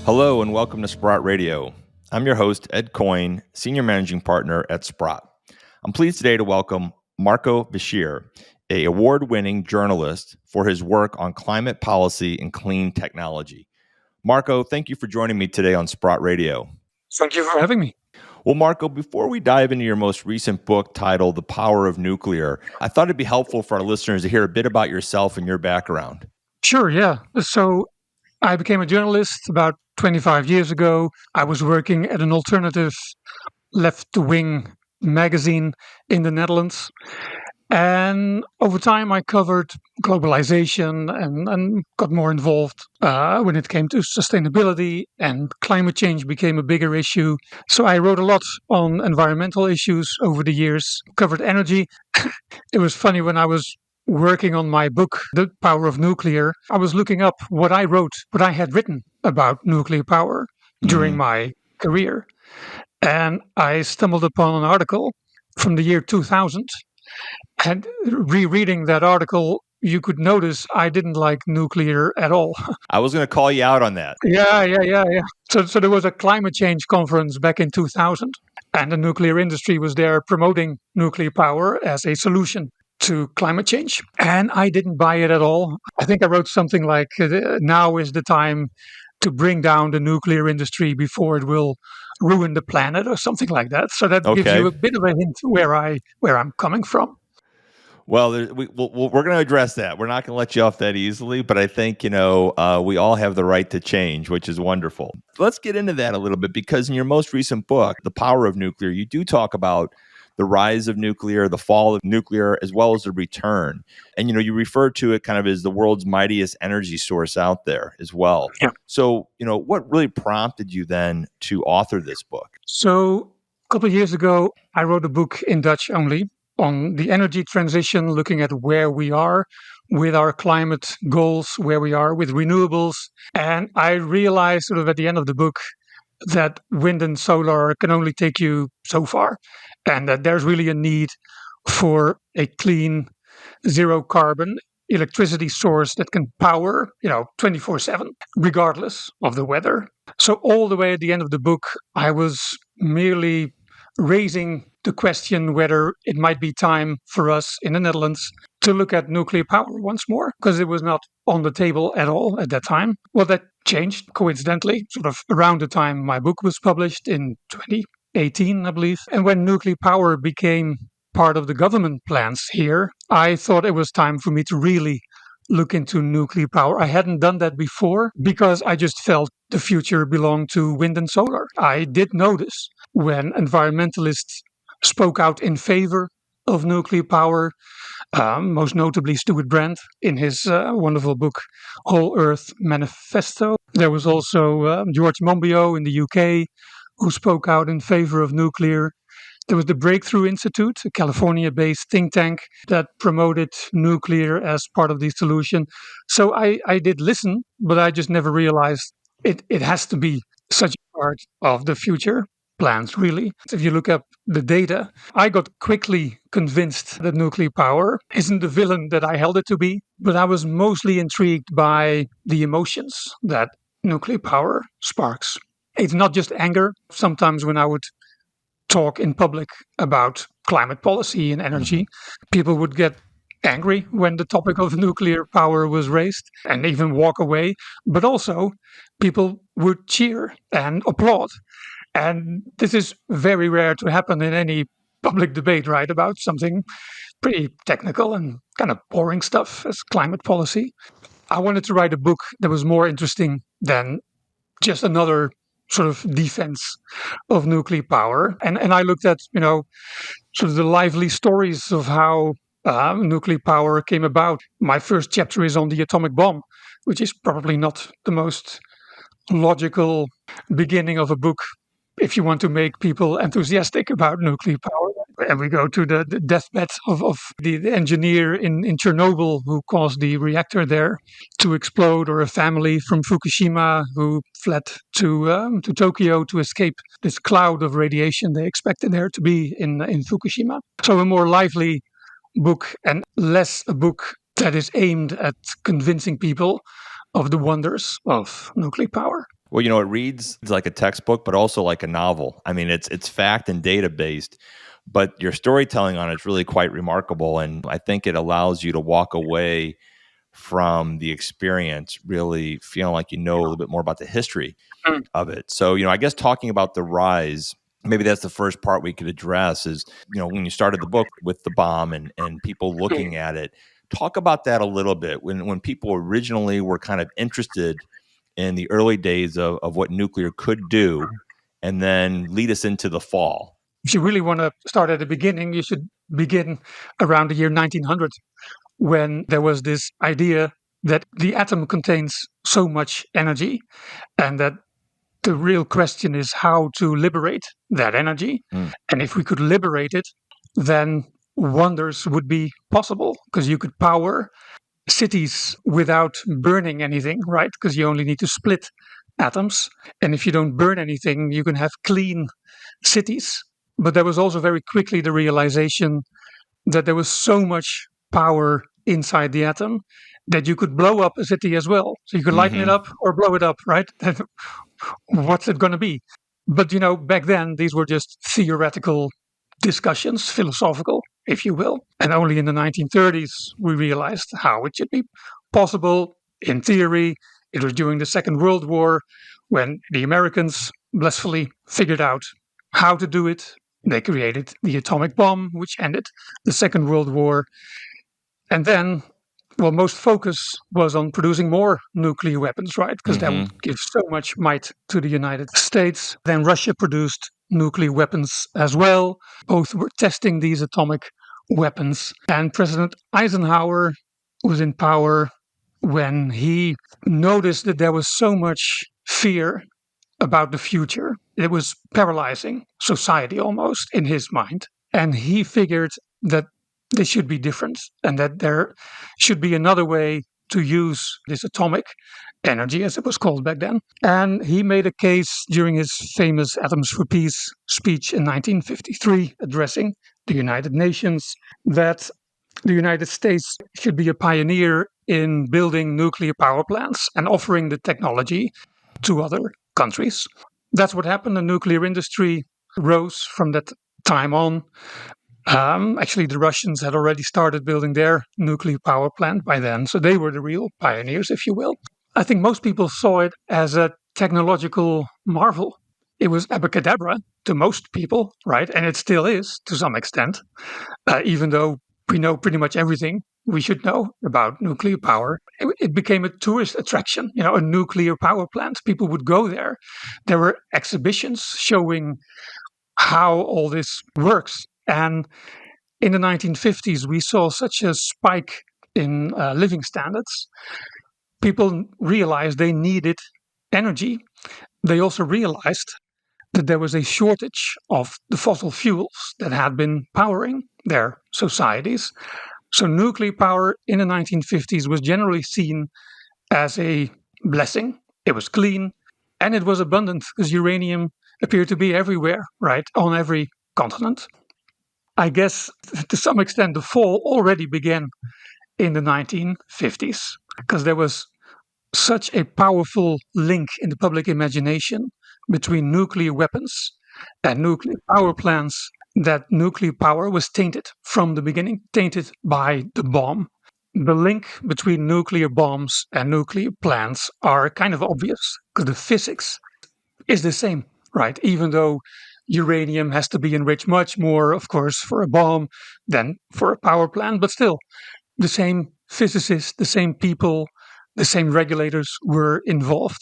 Hello and welcome to Sprott Radio. I'm your host, Ed Coyne, Senior Managing Partner at Sprott. I'm pleased today to welcome Marco Visscher, an award-winning journalist for his work on climate policy and clean technology. Marco, thank you for joining me today on Sprott Radio. Thank you for having me. Well, Marco, before we dive into your most recent book titled The Power of Nuclear, I thought it'd be helpful for our listeners to hear a bit about yourself and your background. Sure, yeah. So I became a journalist about 25 years ago. I was working at an alternative left-wing magazine in the Netherlands. And over time, I covered globalization and got more involved when it came to sustainability, and climate change became a bigger issue. So I wrote a lot on environmental issues over the years, covered energy. It was funny when I was working on my book, The Power of Nuclear, I was looking up what I had written about nuclear power during my career. And I stumbled upon an article from the year 2000. And rereading that article, you could notice I didn't like nuclear at all. I was going to call you out on that. Yeah. So there was a climate change conference back in 2000, and the nuclear industry was there promoting nuclear power as a solution to climate change. And I didn't buy it at all. I think I wrote something like, now is the time to bring down the nuclear industry before it will ruin the planet, or something like that. So that gives you a bit of a hint where I'm coming from. Well, we're going to address that. We're not going to let you off that easily, but I think, we all have the right to change, which is wonderful. Let's get into that a little bit, because in your most recent book, The Power of Nuclear, you do talk about the rise of nuclear, the fall of nuclear, as well as the return. And, you refer to it kind of as the world's mightiest energy source out there as well. Yeah. So, what really prompted you then to author this book? So a couple of years ago, I wrote a book in Dutch only on the energy transition, looking at where we are with our climate goals, where we are with renewables. And I realized sort of at the end of the book that wind and solar can only take you so far, and that there's really a need for a clean, zero carbon electricity source that can power, 24/7, regardless of the weather. So all the way at the end of the book, I was merely raising the question whether it might be time for us in the Netherlands to look at nuclear power once more, because it was not on the table at all at that time. Well, that changed coincidentally, sort of around the time my book was published in 2018, I believe. And when nuclear power became part of the government plans here, I thought it was time for me to really look into nuclear power. I hadn't done that before because I just felt the future belonged to wind and solar. I did notice when environmentalists spoke out in favor of nuclear power, most notably Stuart Brand in his wonderful book, Whole Earth Manifesto. There was also George Monbiot in the UK who spoke out in favor of nuclear. There was the Breakthrough Institute, a California-based think tank that promoted nuclear as part of the solution. So I did listen, but I just never realized it has to be such a part of the future plans, really. If you look up the data, I got quickly convinced that nuclear power isn't the villain that I held it to be, but I was mostly intrigued by the emotions that nuclear power sparks. It's not just anger. Sometimes when I would talk in public about climate policy and energy, people would get angry when the topic of nuclear power was raised and even walk away. But also, people would cheer and applaud. And this is very rare to happen in any public debate, right, about something pretty technical and kind of boring stuff as climate policy. I wanted to write a book that was more interesting than just another sort of defense of nuclear power. And I looked at, sort of the lively stories of how nuclear power came about. My first chapter is on the atomic bomb, which is probably not the most logical beginning of a book if you want to make people enthusiastic about nuclear power. And we go to the deathbed of the engineer in Chernobyl who caused the reactor there to explode, or a family from Fukushima who fled to Tokyo to escape this cloud of radiation they expected there to be in Fukushima. So a more lively book, and less a book that is aimed at convincing people of the wonders of nuclear power. Well, it reads like a textbook, but also like a novel. I mean, it's fact and data based, but your storytelling on it is really quite remarkable, and I think it allows you to walk away from the experience really feeling like you know a little bit more about the history Mm. of it. So, I guess talking about the rise, maybe that's the first part we could address is, when you started the book with the bomb and people looking at it, talk about that a little bit. When people originally were kind of interested in the early days of what nuclear could do, and then lead us into the fall. If you really want to start at the beginning, you should begin around the year 1900, when there was this idea that the atom contains so much energy, and that the real question is how to liberate that energy. Mm. And if we could liberate it, then wonders would be possible, because you could power cities without burning anything, right? Because you only need to split atoms. And if you don't burn anything, you can have clean cities. But there was also very quickly the realization that there was so much power inside the atom that you could blow up a city as well. So you could lighten it Mm-hmm. up or blow it up, right? What's it going to be? But back then these were just theoretical discussions, philosophical, if you will. And only in the 1930s we realized how it should be possible in theory. It was during the Second World War when the Americans blissfully figured out how to do it. They created the atomic bomb, which ended the Second World War. And then, well, most focus was on producing more nuclear weapons, right? Because that would Mm-hmm. give so much might to the United States. Then Russia produced nuclear weapons as well. Both were testing these atomic weapons. And President Eisenhower was in power when he noticed that there was so much fear about the future. It was paralyzing society almost in his mind. And he figured that this should be different and that there should be another way to use this atomic energy, as it was called back then. And he made a case during his famous Atoms for Peace speech in 1953, addressing the United Nations, that the United States should be a pioneer in building nuclear power plants and offering the technology to other countries. That's what happened. The nuclear industry rose from that time on. Actually, the Russians had already started building their nuclear power plant by then, so they were the real pioneers, if you will. I think most people saw it as a technological marvel. It was abracadabra to most people, right? And it still is to some extent, even though we know pretty much everything we should know about nuclear power. It became a tourist attraction, a nuclear power plant. People would go there. There were exhibitions showing how all this works. And in the 1950s, we saw such a spike in living standards. People realized they needed energy. They also realized that there was a shortage of the fossil fuels that had been powering their societies. So nuclear power in the 1950s was generally seen as a blessing. It was clean and it was abundant because uranium appeared to be everywhere, right? On every continent. I guess to some extent the fall already began in the 1950s because there was such a powerful link in the public imagination between nuclear weapons and nuclear power plants that nuclear power was tainted from the beginning, tainted by the bomb. The link between nuclear bombs and nuclear plants are kind of obvious because the physics is the same, right? Even though uranium has to be enriched much more, of course, for a bomb than for a power plant, but still, the same physicists, the same people, the same regulators were involved.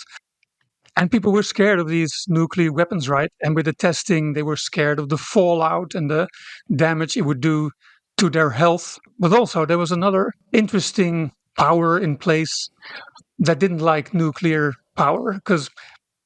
And people were scared of these nuclear weapons, right? And with the testing, they were scared of the fallout and the damage it would do to their health. But also, there was another interesting power in place that didn't like nuclear power, because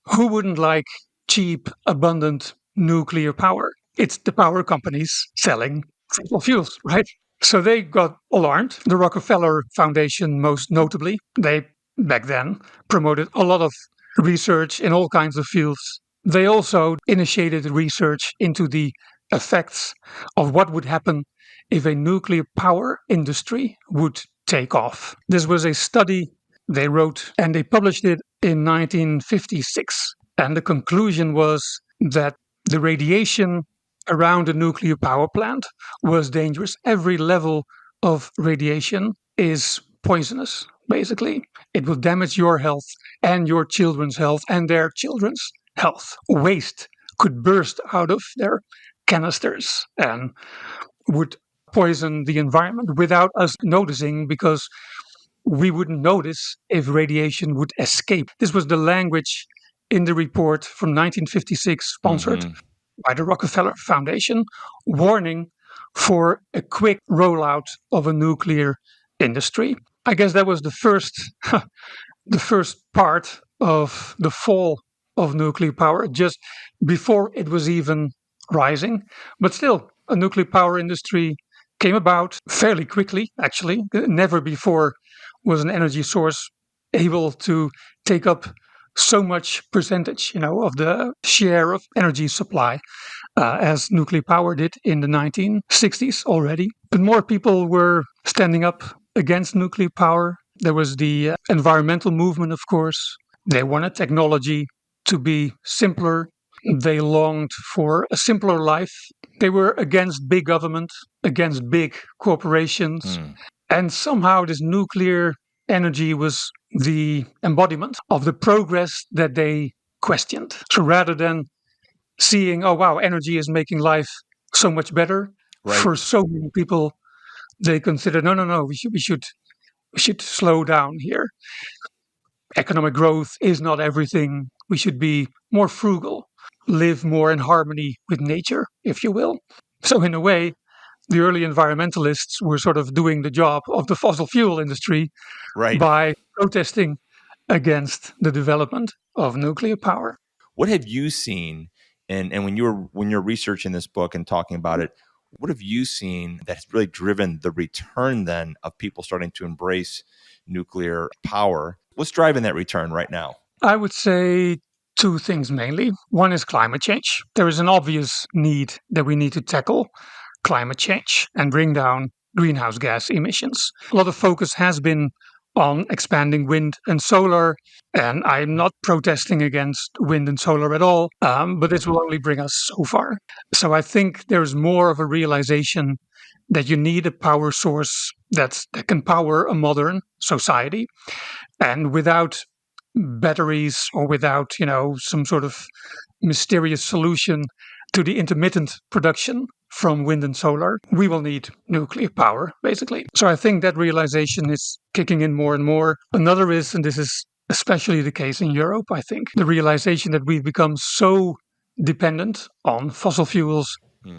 who wouldn't like cheap, abundant nuclear power? It's the power companies selling fossil fuels, right? So they got alarmed. The Rockefeller Foundation, most notably, they back then promoted a lot of research in all kinds of fields. They also initiated research into the effects of what would happen if a nuclear power industry would take off. This was a study they wrote and they published it in 1956. And the conclusion was that the radiation around a nuclear power plant was dangerous. Every level of radiation is poisonous, basically. It will damage your health and your children's health and their children's health. Waste could burst out of their canisters and would poison the environment without us noticing, because we wouldn't notice if radiation would escape. This was the language in the report from 1956, sponsored by the Rockefeller Foundation, warning for a quick rollout of a nuclear industry. I guess that was the first the first part of the fall of nuclear power, just before it was even rising. But still, a nuclear power industry came about fairly quickly, actually. Never before was an energy source able to take up so much percentage, of the share of energy supply as nuclear power did in the 1960s already. But more people were standing up against nuclear power. There was the environmental movement, of course. They wanted technology to be simpler. They longed for a simpler life. They were against big government, against big corporations. And somehow this nuclear energy was the embodiment of the progress that they questioned. So rather than seeing, oh wow, energy is making life so much better, Right. for so many people, they consider no, we should slow down here. Economic growth is not everything. We should be more frugal, live more in harmony with nature, if you will. So in a way, the early environmentalists were sort of doing the job of the fossil fuel industry Right. by protesting against the development of nuclear power. What have you seen, and when you're researching this book and talking about it, what have you seen that has really driven the return then of people starting to embrace nuclear power? What's driving that return right now? I would say two things mainly. One is climate change. There is an obvious need that we need to tackle climate change and bring down greenhouse gas emissions. A lot of focus has been on expanding wind and solar, and I'm not protesting against wind and solar at all, but this will only bring us so far. So I think there's more of a realization that you need a power source that can power a modern society, and without batteries or without, some sort of mysterious solution to the intermittent production from wind and solar, we will need nuclear power, basically. So I think that realization is kicking in more and more. Another is, and this is especially the case in Europe, I think, the realization that we've become so dependent on fossil fuels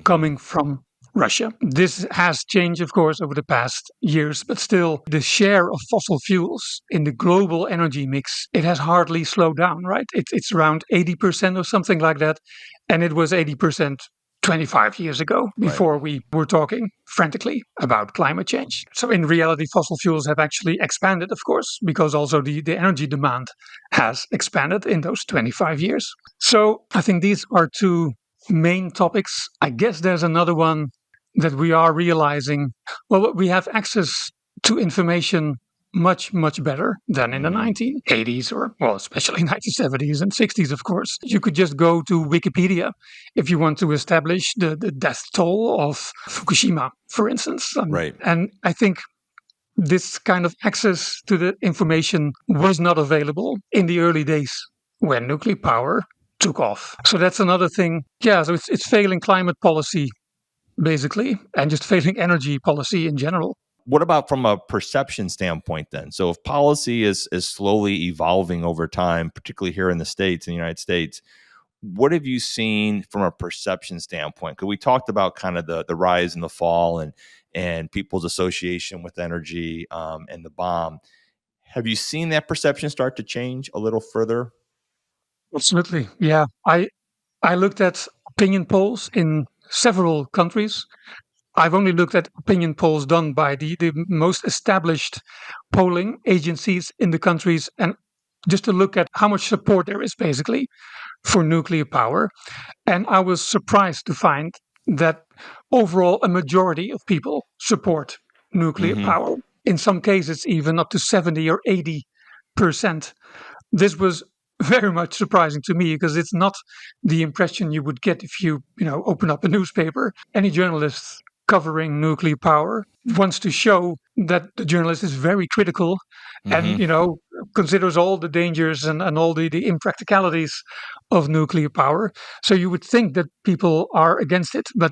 coming from Russia. This has changed, of course, over the past years, but still the share of fossil fuels in the global energy mix, it has hardly slowed down, right? It's around 80% or something like that. And it was 80% 25 years ago, before we were talking frantically about climate change. So in reality, fossil fuels have actually expanded, of course, because also the energy demand has expanded in those 25 years. So I think these are two main topics. I guess there's another one that we are realizing. Well, we have access to information much, much better than in the 1980s, or, well, especially 1970s and 60s, of course. You could just go to Wikipedia if you want to establish the death toll of Fukushima, for instance. Right. And I think this kind of access to the information was not available in the early days when nuclear power took off. So that's another thing. Yeah, so it's failing climate policy, basically, and just failing energy policy in general. What about from a perception standpoint then? So if policy is slowly evolving over time, particularly here in the States, in the United States, what have you seen from a perception standpoint? Because we talked about kind of the rise and the fall and people's association with energy and the bomb. Have you seen that perception start to change a little further? Absolutely. Yeah. I looked at opinion polls in several countries. I've only looked at opinion polls done by the most established polling agencies in the countries, and just to look at how much support there is basically for nuclear power. And I was surprised to find that overall a majority of people support nuclear power. In some cases, even up to 70 or 80%. This was very much surprising to me because it's not the impression you would get if you open up a newspaper. Any journalist covering nuclear power wants to show that the journalist is very critical and considers all the dangers and all the impracticalities of nuclear power. So you would think that people are against it, but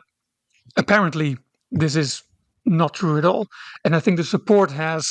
apparently this is not true at all. And I think the support has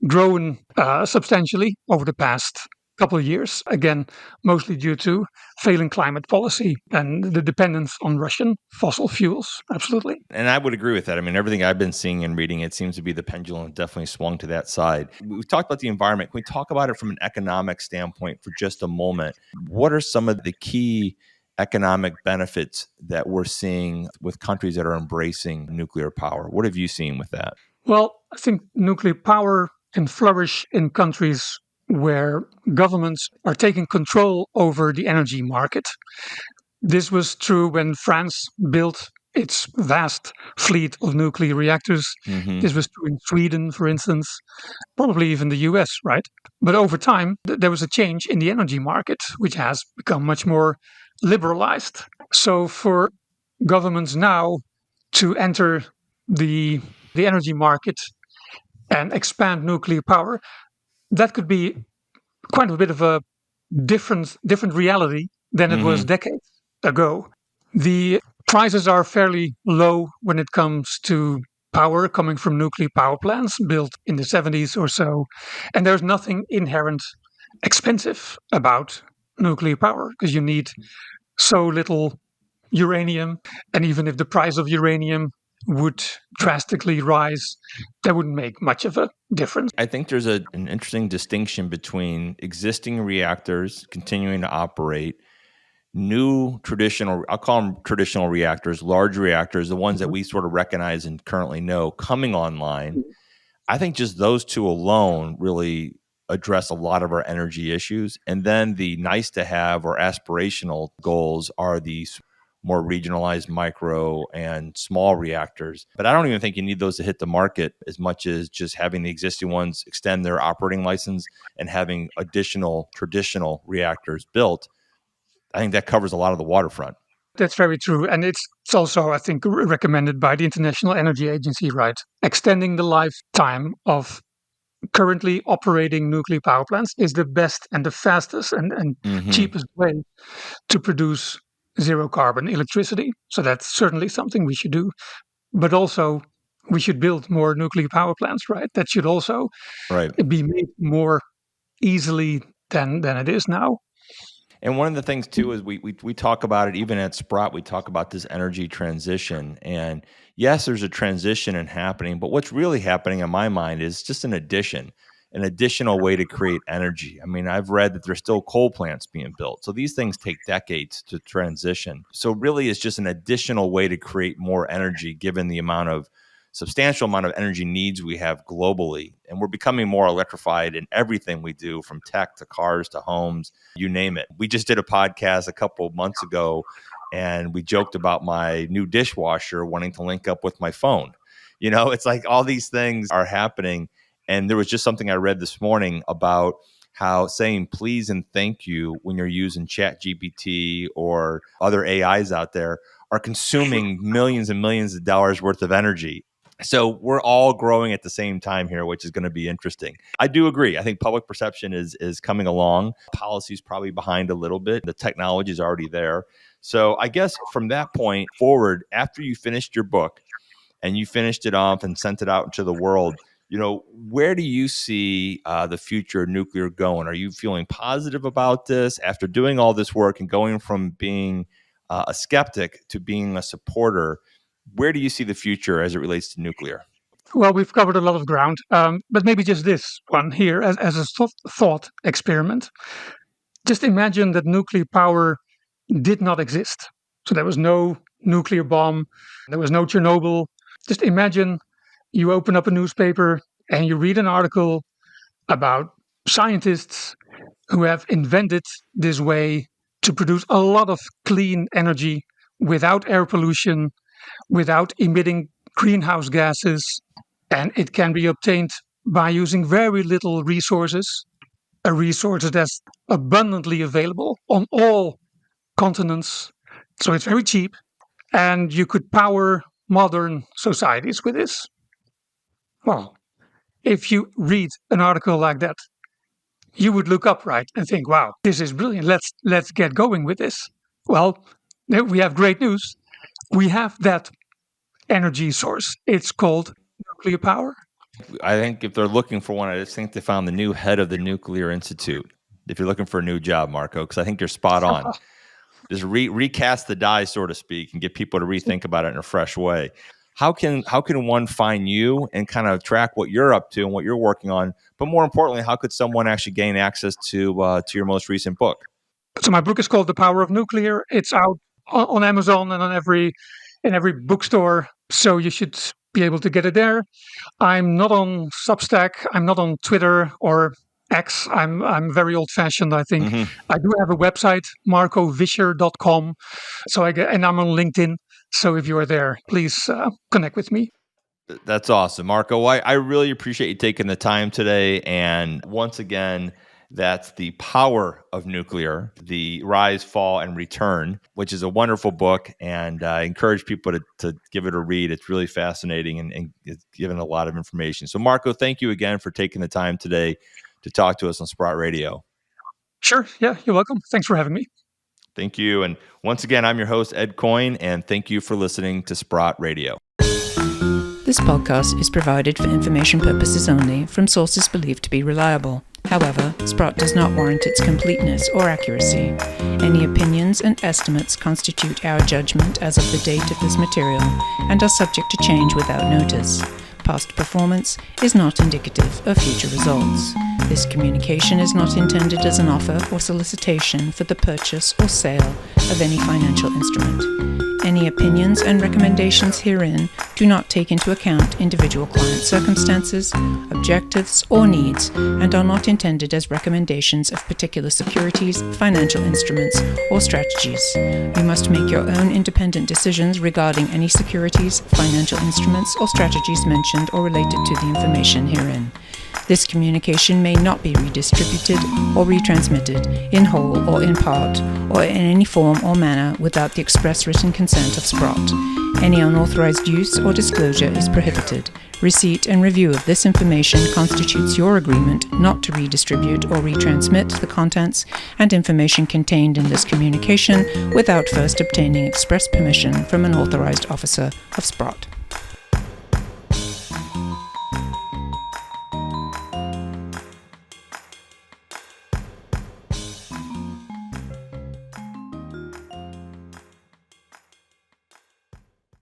grown substantially over the past couple of years, again, mostly due to failing climate policy and the dependence on Russian fossil fuels. Absolutely. And I would agree with that. I mean, everything I've been seeing and reading, it seems to be the pendulum definitely swung to that side. We've talked about the environment. Can we talk about it from an economic standpoint for just a moment? What are some of the key economic benefits that we're seeing with countries that are embracing nuclear power? What have you seen with that? Well, I think nuclear power can flourish in countries where governments are taking control over the energy market. This was true when France built its vast fleet of nuclear reactors. This was true in Sweden, for instance, probably even the US, right? But over time, there was a change in the energy market, which has become much more liberalized. So for governments now to enter the energy market and expand nuclear power, that could be quite a bit of a different reality than it was decades ago. The prices are fairly low when it comes to power coming from nuclear power plants built in the 70s or so. And there's nothing inherent expensive about nuclear power because you need so little uranium. And even if the price of uranium would drastically rise, that wouldn't make much of a difference. I think there's an interesting distinction between existing reactors continuing to operate, new traditional, I'll call them traditional reactors, large reactors, the ones that we sort of recognize and currently know coming online. I think just those two alone really address a lot of our energy issues. And then the nice to have or aspirational goals are these more regionalized micro and small reactors. But I don't even think you need those to hit the market as much as just having the existing ones extend their operating license and having additional traditional reactors built. I think that covers a lot of the waterfront. That's very true. And it's also, I think, recommended by the International Energy Agency, right? Extending the lifetime of currently operating nuclear power plants is the best and the fastest and cheapest way to produce zero carbon electricity. So that's certainly something we should do. But also, we should build more nuclear power plants, right? That should also be made more easily than it is now. And one of the things too is we talk about it even at Sprott. We talk about this energy transition, and yes, there's a transition and happening, but what's really happening in my mind is just an additional way to create energy. I mean, I've read that there's still coal plants being built, so these things take decades to transition. So really, it's just an additional way to create more energy, given the substantial amount of energy needs we have globally. And we're becoming more electrified in everything we do, from tech to cars to homes, you name it. We just did a podcast a couple of months ago, and we joked about my new dishwasher wanting to link up with my phone. It's like all these things are happening. And there was just something I read this morning about how saying please and thank you when you're using ChatGPT or other AIs out there are consuming millions and millions of dollars worth of energy. So we're all growing at the same time here, which is going to be interesting. I do agree. I think public perception is coming along. Policy's probably behind a little bit. The technology is already there. So I guess from that point forward, after you finished your book and you finished it off and sent it out into the world, where do you see the future of nuclear going? Are you feeling positive about this after doing all this work and going from being a skeptic to being a supporter? Where do you see the future as it relates to nuclear? Well, we've covered a lot of ground, but maybe just this one here as a thought experiment. Just imagine that nuclear power did not exist. So there was no nuclear bomb, there was no Chernobyl. Just imagine you open up a newspaper and you read an article about scientists who have invented this way to produce a lot of clean energy without air pollution, without emitting greenhouse gases, and it can be obtained by using very little resources. a resource that's abundantly available on all continents. So it's very cheap, and you could power modern societies with this. Well, if you read an article like that, you would look up, right, and think, wow, this is brilliant. Let's get going with this. Well, we have great news. We have that energy source. It's called nuclear power. I think if they're looking for one, I just think they found the new head of the Nuclear Institute. If you're looking for a new job, Marco, because I think you're spot on. Just recast the die, so to speak, and get people to rethink about it in a fresh way. How can one find you and kind of track what you're up to and what you're working on? But more importantly, how could someone actually gain access to your most recent book? So my book is called The Power of Nuclear. It's out on Amazon and on in every bookstore. So you should be able to get it there. I'm not on Substack. I'm not on Twitter or X. I'm very old fashioned, I think. Mm-hmm. I do have a website, marcovisscher.com. And I'm on LinkedIn. So if you are there, please connect with me. That's awesome, Marco. I really appreciate you taking the time today. And once again, that's The Power of Nuclear, The Rise, Fall, and Return, which is a wonderful book. And I encourage people to give it a read. It's really fascinating and it's given a lot of information. So, Marco, thank you again for taking the time today to talk to us on Sprott Radio. Sure. Yeah, you're welcome. Thanks for having me. Thank you. And once again, I'm your host, Ed Coyne, and thank you for listening to Sprott Radio. This podcast is provided for information purposes only from sources believed to be reliable. However, Sprott does not warrant its completeness or accuracy. Any opinions and estimates constitute our judgment as of the date of this material and are subject to change without notice. Past performance is not indicative of future results. This communication is not intended as an offer or solicitation for the purchase or sale of any financial instrument. Any opinions and recommendations herein do not take into account individual client circumstances, objectives, or needs, and are not intended as recommendations of particular securities, financial instruments, or strategies. You must make your own independent decisions regarding any securities, financial instruments, or strategies mentioned or related to the information herein. This communication may not be redistributed or retransmitted in whole or in part or in any form or manner without the express written consent of Sprott. Any unauthorized use or disclosure is prohibited. Receipt and review of this information constitutes your agreement not to redistribute or retransmit the contents and information contained in this communication without first obtaining express permission from an authorized officer of Sprott.